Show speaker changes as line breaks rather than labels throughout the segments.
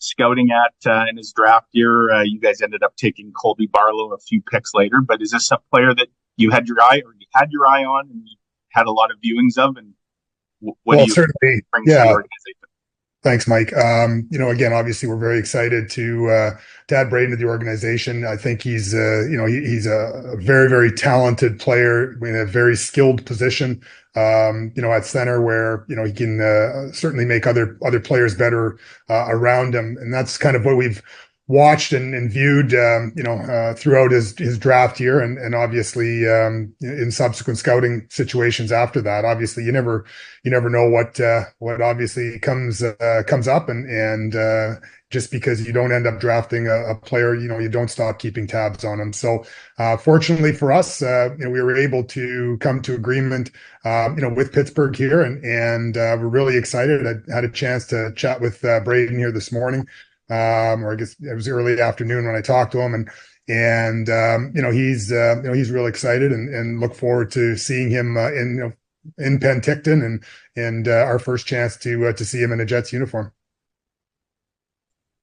scouting at in his draft year. You guys ended up taking Colby Barlow a few picks later, but is this a player that you had your eye on and you had a lot of viewings of? And what do
Well,
you
certainly,
bring to the
yeah.
organization?
Thanks, Mike. Again, obviously, we're very excited to add Braden to the organization. I think he's a very, very talented player in a very skilled position. At center where he can certainly make other players better around him, and that's kind of what we've watched and viewed, throughout his draft year, and obviously in subsequent scouting situations after that. Obviously, you never know what obviously comes up, and just because you don't end up drafting a player, you don't stop keeping tabs on him. So fortunately for us, we were able to come to agreement, with Pittsburgh here, and we're really excited. I had a chance to chat with Braden here this morning, or I guess it was early afternoon when I talked to him, he's real excited and look forward to seeing him in Penticton, and our first chance to see him in a Jets uniform.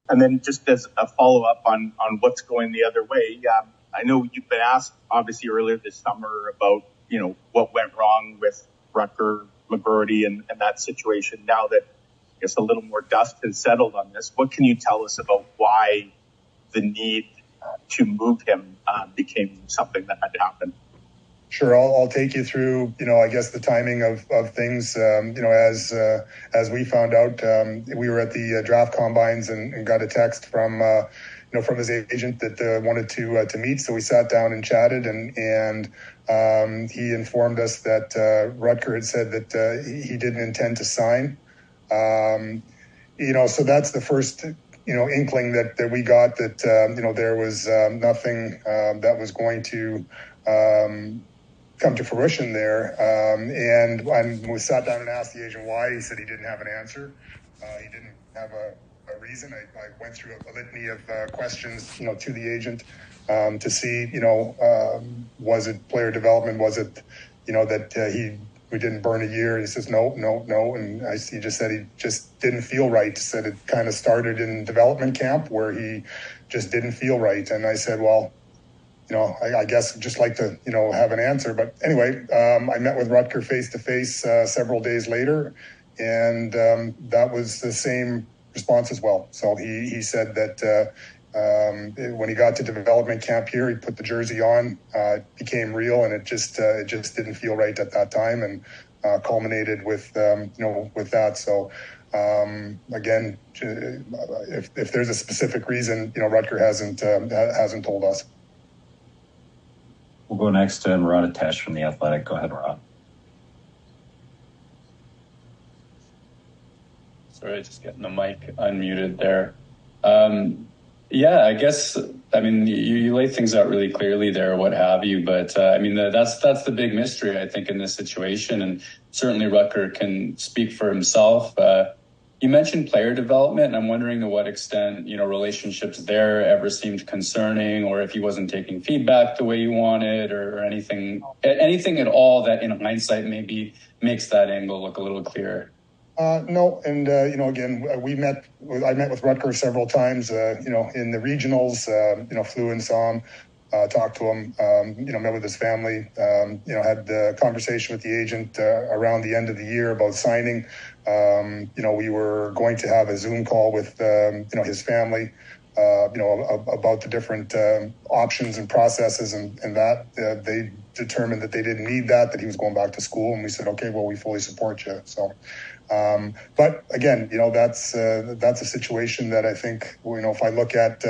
And then just as a follow-up on what's going the other way, I know you've been asked, obviously, earlier this summer about, what went wrong with Rutger McGroarty and that situation. Now that I guess a little more dust has settled on this, what can you tell us about why the need to move him became something that had to happen?
Sure, I'll take you through, I guess the timing of things. As we found out, we were at the draft combines and got a text from his agent that wanted to meet. So we sat down and chatted, and he informed us that Rutger had said that he didn't intend to sign. So that's the first inkling that we got that there was nothing that was going to come to fruition there. And when we sat down and asked the agent why, he said he didn't have an answer. He didn't have a reason. I went through a litany of questions, to the agent to see, was it player development? Was it, that we didn't burn a year? He says, no. And he just said he just didn't feel right. He said it kind of started in development camp where he just didn't feel right. And I said, well, I guess I'd just like to, have an answer. But anyway, I met with Rutger face-to-face several days later, and that was the same response as well. So he said that when he got to development camp here, he put the jersey on, became real, and it just didn't feel right at that time, and culminated with that. So again, if there's a specific reason, Rutger hasn't told us.
We'll go next to Murat Atesh from The Athletic. Go ahead, Murat.
Sorry, just getting the mic unmuted there. I guess, you lay things out really clearly there, what have you, but that's the big mystery, I think, in this situation, and certainly Rutger can speak for himself. You mentioned player development, and I'm wondering to what extent, relationships there ever seemed concerning, or if he wasn't taking feedback the way you wanted, or anything at all that in hindsight maybe makes that angle look a little clearer.
No, and again, I met with Rutger several times, in the regionals, flew in, saw him, talked to him, met with his family, had the conversation with the agent around the end of the year about signing. We were going to have a Zoom call with, his family, about the different options and processes, and that they determined that they didn't need that he was going back to school, and we said, okay, well, we fully support you. So, but again, that's a situation that I think, if I look at,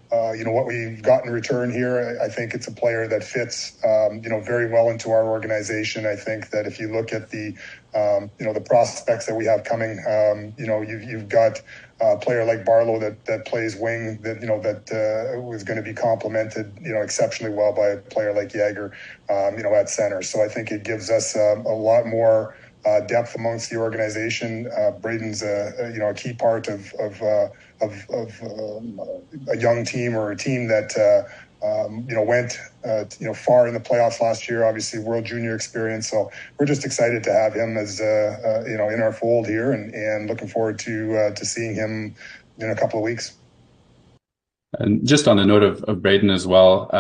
what we've got in return here, I think it's a player that fits, very well into our organization. I think that if you look at the prospects that we have coming, you've got a player like Barlow that plays wing, that was going to be complemented, exceptionally well by a player like Yager, at center. So I think it gives us a lot more depth amongst the organization. Braden's a key part of a young team, or a team that went far in the playoffs last year. Obviously, World Junior experience. So we're just excited to have him as in our fold here, and looking forward to seeing him in a couple of weeks.
And just on the note of Braden as well,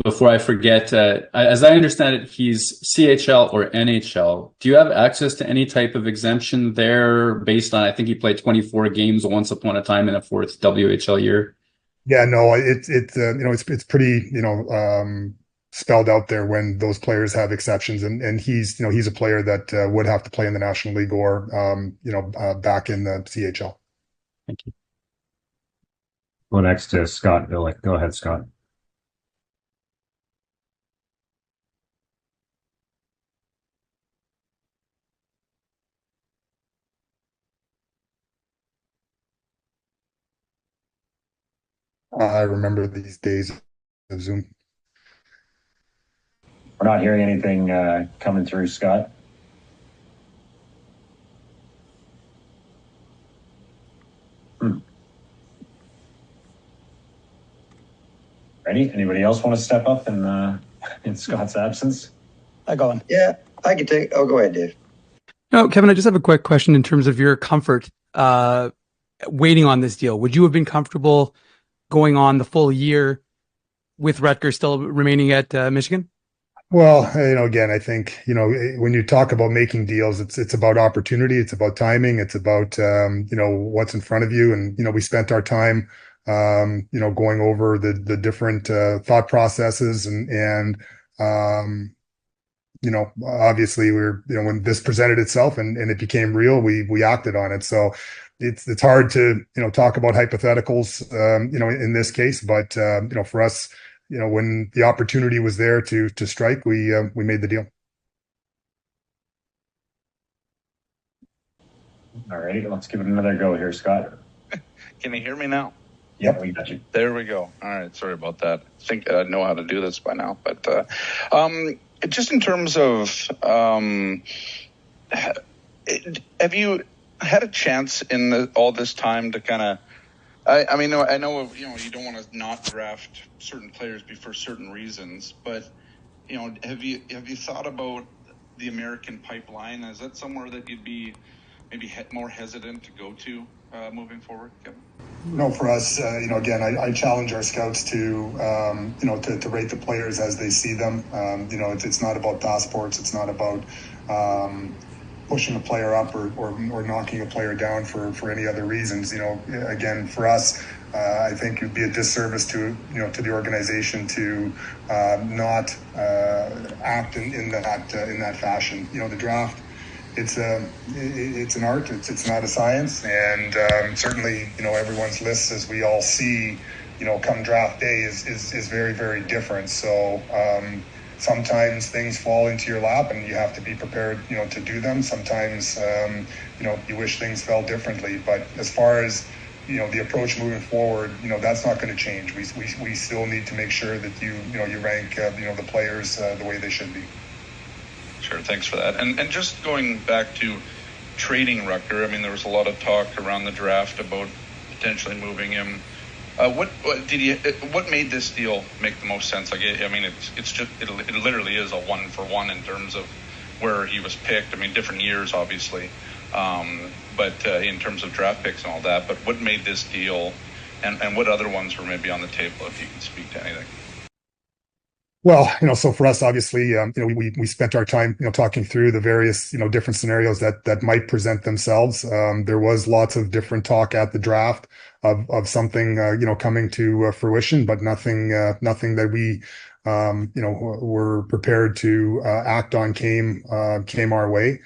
before I forget, as I understand it, he's CHL or NHL. Do you have access to any type of exemption there based on, I think he played 24 games once upon a time in a fourth WHL year?
Yeah, no, it's pretty, spelled out there when those players have exceptions, and he's a player that would have to play in the National League or back in the CHL.
Thank you.
Go next to Scott Billick. Go ahead, Scott.
I remember these days of Zoom.
We're not hearing anything coming through, Scott. Ready? Anybody else want to step up in Scott's absence?
I go on.
Yeah, I can take. Oh, go ahead, Dave.
No, Kevin, I just have a quick question in terms of your comfort waiting on this deal. Would you have been comfortable going on the full year with Rutger still remaining at Michigan?
Well, again, I think, when you talk about making deals, it's about opportunity, it's about timing, it's about, what's in front of you. And, we spent our time, going over the different thought processes and obviously when this presented itself and it became real, we acted on it. So it's hard to, talk about hypotheticals, in this case, but, for us, when the opportunity was there to strike, we made the deal.
All right, let's give it another go here, Scott.
Can you hear me now?
Yep, we got you.
There we go. All right, sorry about that. I think I know how to do this by now. But just in terms of, have you had a chance in all this time to kind of, I mean, I know, you don't want to not draft certain players for certain reasons, but, have you thought about the American pipeline? Is that somewhere that you'd be maybe more hesitant to go to moving forward, Kevin?
No, for us, again, I challenge our scouts to, to rate the players as they see them. It's not about passports. It's not about, pushing a player up or knocking a player down for any other reasons. Again, for us, I think it'd be a disservice to the organization to not act in that fashion. The draft, it's an art. It's not a science, and certainly everyone's lists, as we all see, come draft day is very, very different. So. Sometimes things fall into your lap and you have to be prepared, to do them. Sometimes, you wish things fell differently. But as far as, the approach moving forward, that's not going to change. We still need to make sure that you rank, the players the way they should be.
Sure, thanks for that. And just going back to trading Rutger, I mean, there was a lot of talk around the draft about potentially moving him. What made this deal make the most sense? Like, I mean, it literally is a 1-for-1 in terms of where he was picked. I mean, different years, obviously, but in terms of draft picks and all that. But what made this deal, and what other ones were maybe on the table, if you can speak to anything?
Well, so for us, obviously, we spent our time, talking through the various, different scenarios that might present themselves. There was lots of different talk at the draft of something, coming to fruition, but nothing that we, were prepared to act on came our way.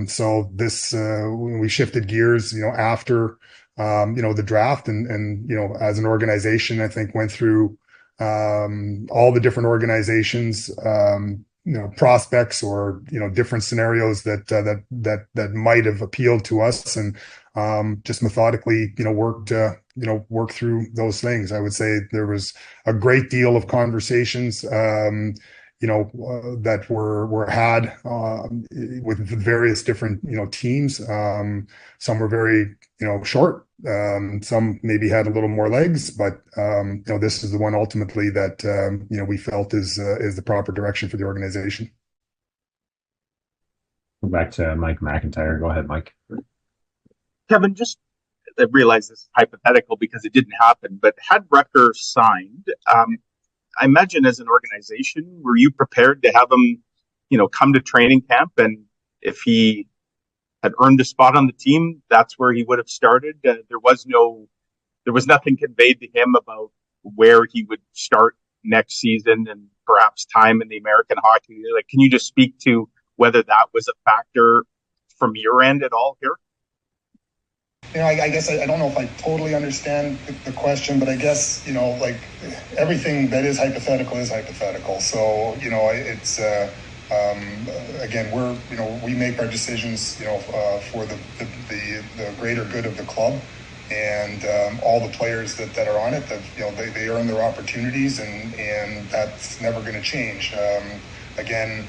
So this, we shifted gears, after, the draft and, as an organization, I think went through all the different organizations, prospects or, different scenarios that might have appealed to us, and just methodically, worked through those things. I would say there was a great deal of conversations, that were had with various different, teams. Some were very, short. Some maybe had a little more legs, but this is the one ultimately that we felt is the proper direction for the organization.
Go back to Mike McIntyre. Go ahead, Mike.
Kevin, just I realize this is hypothetical because it didn't happen, but had Rucker signed, I imagine as an organization, were you prepared to have him, come to training camp, and if he had earned a spot on the team, that's where he would have started? There was nothing conveyed to him about where he would start next season and perhaps time in the American Hockey League. Like, can you just speak to whether that was a factor from your end at all here?
I guess I don't know if I totally understand the question, but I guess, like everything that is hypothetical is hypothetical. So, it's, again, we make our decisions, for the greater good of the club, and all the players that are on it, that, they earn their opportunities, and that's never going to change. Again,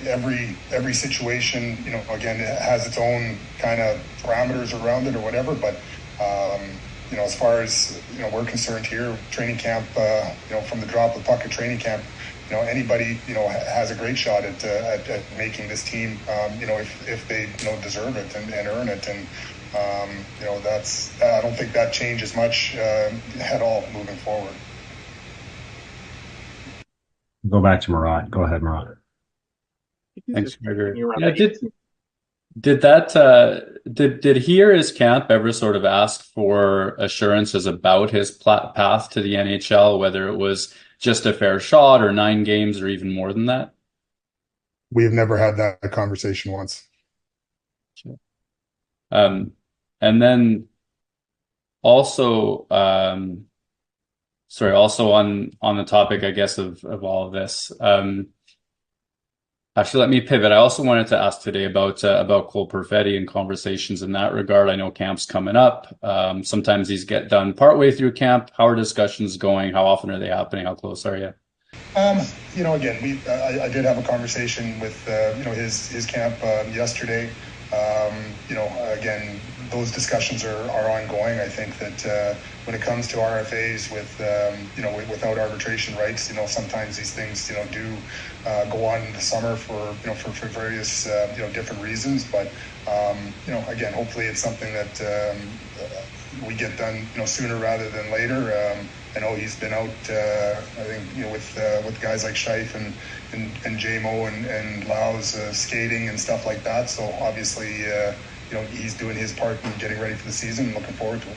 every situation, again, it has its own kind of parameters around it or whatever. But, as far as, we're concerned here, training camp, from the drop of the puck at training camp, anybody, has a great shot at making this team, if they, deserve it and earn it. And, I don't think that changes much at all moving forward.
Go back to Murat. Go ahead, Murat.
Thanks, Gregor. Yeah, did he or his camp ever sort of ask for assurances about his path to the NHL, whether it was just a fair shot or 9 games or even more than that?
We've never had that conversation once.
And then also, also on the topic, I guess, of all of this. Actually, let me pivot. I also wanted to ask today about Cole Perfetti and conversations in that regard. I know camp's coming up. Sometimes these get done partway through camp. How are discussions going? How often are they happening? How close are you?
Again, I did have a conversation with his camp yesterday. Again, those discussions are ongoing. I think that when it comes to RFAs without arbitration rights, sometimes these things do go on in the summer for various different reasons. But again, hopefully it's something that we get done sooner rather than later. I know he's been out I think with guys like Scheif and J-Mo and Lau's skating and stuff like that. So obviously he's doing his part in getting ready for the season and looking forward to it.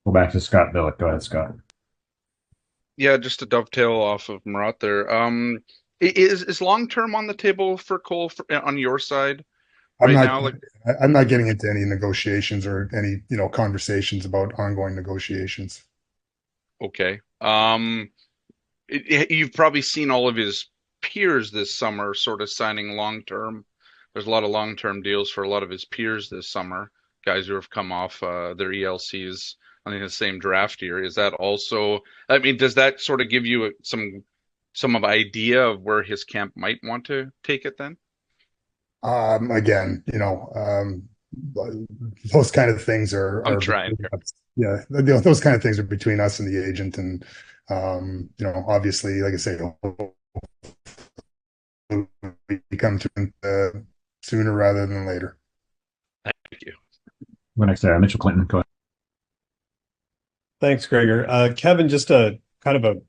Go back to Scott Billick. Go ahead, Scott.
Yeah, just to dovetail off of Murat there. Is long term on the table for Cole on your side right now?
I'm not getting into any negotiations or any conversations about ongoing negotiations.
Okay. You've probably seen all of his peers this summer sort of signing long term. There's a lot of long term deals for a lot of his peers this summer, guys who have come off their ELCs I think the same draft year. Is that also, I mean, does that sort of give you some of idea of where his camp might want to take it then?
Again, those kind of things are
trying.
Yeah, those kind of things are between us and the agent, and obviously, like I say, we come to sooner rather than later.
Thank you.
Go next there, Mitchell Clinton. Go ahead.
Thanks, Gregor. Kevin, just a kind of a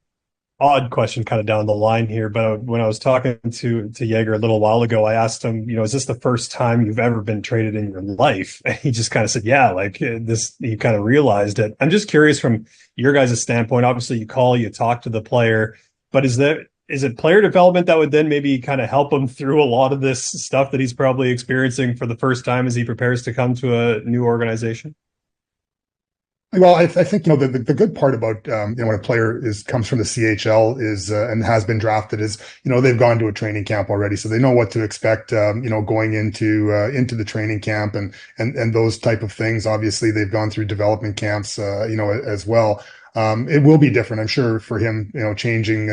odd question kind of down the line here, but when I was talking to Jaeger a little while ago, I asked him, is this the first time you've ever been traded in your life? And he just kind of said, yeah, like this, he kind of realized it. I'm just curious from your guys' standpoint, obviously you talk to the player, but is it player development that would then maybe kind of help him through a lot of this stuff that he's probably experiencing for the first time as he prepares to come to a new organization?
Well, I think the good part about when a player comes from the CHL is and has been drafted is they've gone to a training camp already, so they know what to expect going into the training camp and those type of things. Obviously, they've gone through development camps as well. It will be different, I'm sure, for him, changing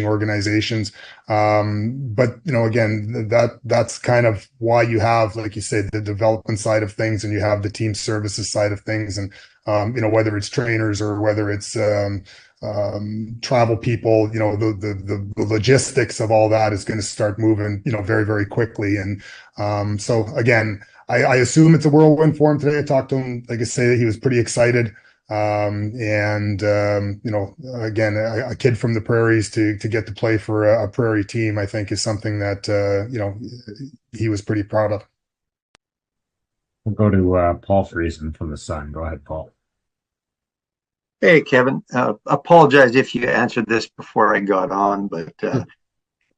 organizations. But again, that's kind of why you have, like you said, the development side of things, and you have the team services side of things, and whether it's trainers or whether it's travel people, the logistics of all that is going to start moving, very, very quickly. And so again, I assume it's a whirlwind for him today. I talked to him, like I say, he was pretty excited. Again, a kid from the prairies to get to play for a prairie team, I think is something that, he was pretty proud of.
We'll go to Paul Friesen from the Sun. Go ahead, Paul.
Hey, Kevin. Apologize if you answered this before I got on, but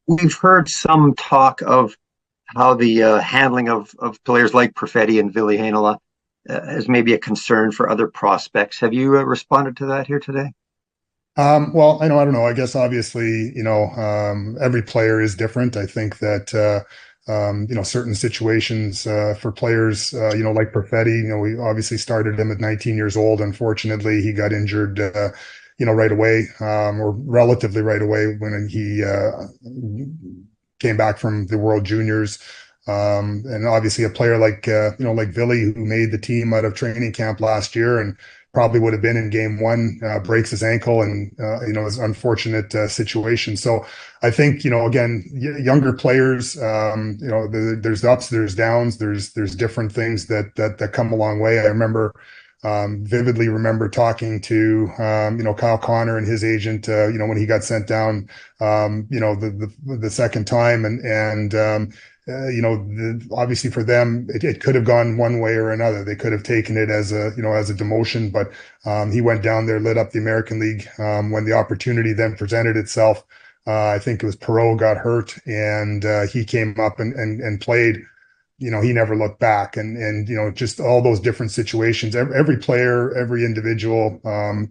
we've heard some talk of how the handling of players like Perfetti and Ville Heinola is maybe a concern for other prospects. Have you responded to that here today?
Well, I don't know. I guess obviously, every player is different. I think that, certain situations for players, like Perfetti, we obviously started him at 19 years old. Unfortunately, he got injured, right away, or relatively right away when he came back from the World Juniors. And obviously a player like Ville, who made the team out of training camp last year and probably would have been in game one, breaks his ankle and, it's an unfortunate situation. So I think, again, younger players, there's ups, there's downs, there's different things that come a long way. I remember, vividly remember talking to, Kyle Connor and his agent, when he got sent down, the second time obviously for them, it could have gone one way or another. They could have taken it as a demotion, but he went down there, lit up the American League. When the opportunity then presented itself, I think it was Perreault got hurt, and he came up and played. He never looked back, and just all those different situations. Every player, every individual,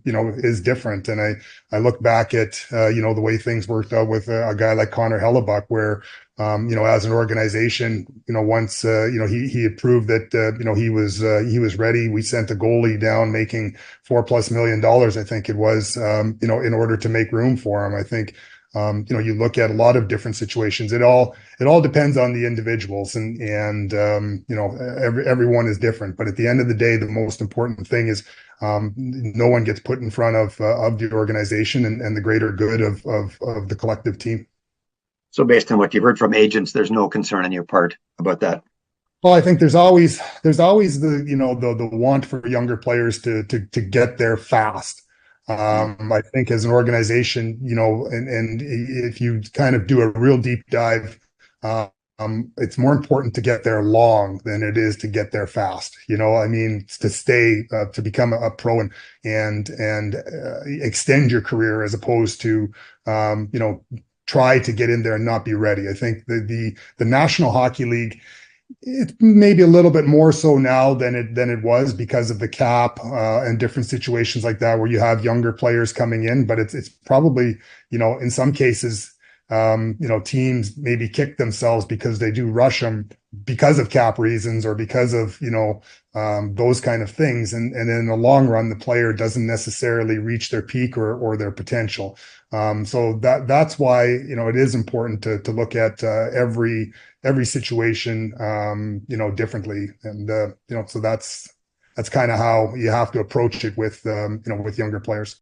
is different. And I look back at the way things worked out with a guy like Connor Hellebuck, where as an organization, once he had proved that he was ready. We sent a goalie down making $4+ million, I think it was, in order to make room for him. I think you look at a lot of different situations. It all depends on the individuals, and everyone is different. But at the end of the day, the most important thing is no one gets put in front of the organization and the greater good of the collective team.
So based on what you've heard from agents, there's no concern on your part about that.
Well, I think there's always the the want for younger players to get there fast. I think as an organization, and if you kind of do a real deep dive, it's more important to get there long than it is to get there fast. I mean, to stay, to become a pro and extend your career as opposed to, try to get in there and not be ready. I think the National Hockey League, it's maybe a little bit more so now than it was because of the cap and different situations like that where you have younger players coming in. But it's probably, in some cases, teams maybe kick themselves because they do rush them because of cap reasons or because of, those kind of things. And in the long run, the player doesn't necessarily reach their peak or their potential. So that's why, it is important to look at every situation, differently. And, so that's kind of how you have to approach it with, with younger players.